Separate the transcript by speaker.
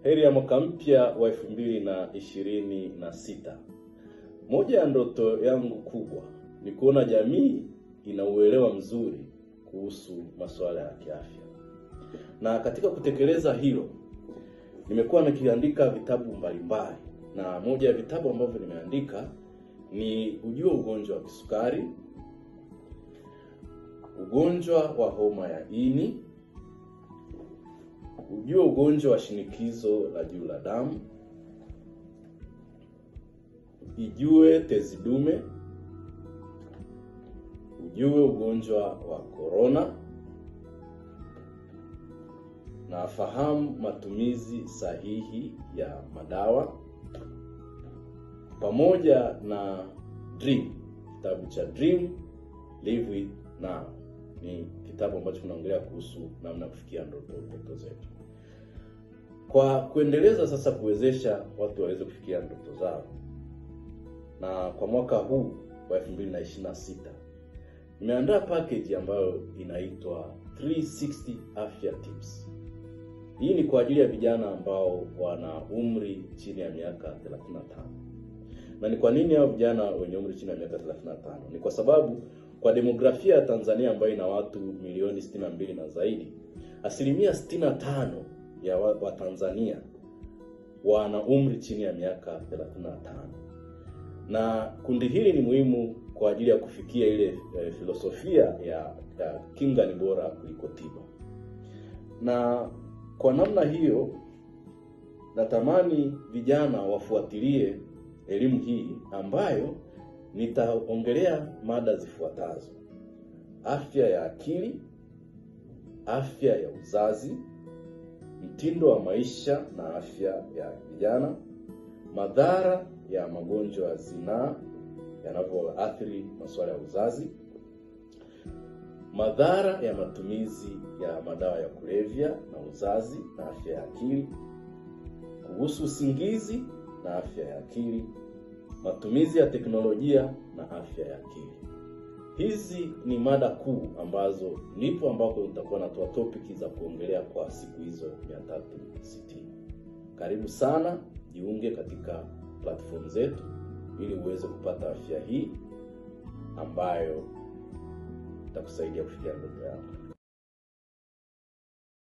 Speaker 1: Heri ya mwaka mpya wa 2026. Moja ya ndoto yangu kubwa ni kuona jamii ina uelewa mzuri kuhusu masuala ya kiafya. Na katika kutekeleza hilo, nimekuwa nikiandika vitabu mbalimbali. Na moja ya vitabu ambavyo nimeandika ni Ujue ugonjwa wa kisukari, ugonjwa wa homa ya ini, Ujue ugonjwa wa shinikizo la juu la damu, Ijue tezi dume, Ujue ugonjwa wa corona, na fahamu matumizi sahihi ya madawa, pamoja na Dream, kitabu cha Dream Live With Now. Ni kitabu ambacho kinaongelea kuhusu namna kufikia ndoto zetu. Kwa kuendeleza sasa kuwezesha watu waweze kufikia ndoto zao, na kwa mwaka huu wa 2026 nimeandaa package ambayo inaitwa 360 Afya Tips. Hii ni kwa ajili ya vijana ambao wana umri chini ya miaka 35. Na ni kwa nini hao vijana wenye umri chini ya miaka 35? Ni kwa sababu kwa demografia ya Tanzania ambayo ina watu milioni 62 na zaidi, asilimia 65 ya Watanzania wana umri chini ya miaka 35. Na kundi hili ni muhimu kwa ajili ya kufikia ile filosofia ya kinga ni bora kuliko tiba. Na kwa namna hiyo, natamani vijana wafuatilie elimu hii ambayo nitaongelea mada zifuatazo: afya ya akili, afya ya uzazi, mtindo wa maisha na afya ya vijana, madhara ya magonjwa ya zinaa yanavyoathiri masuala ya uzazi, madhara ya matumizi ya madawa ya kulevya na uzazi na afya ya akili, kuhusu usingizi na afya ya akili, matumizi ya teknolojia na afya ya akili. Hizi ni mada kuu ambazo ambako nitakuwa natoa topic za kuongelea kwa siku hizo 360. Karibu sana, jiunge katika platform zetu ili uweze kupata afya hii ambayo itakusaidia kufikia ndoto yako.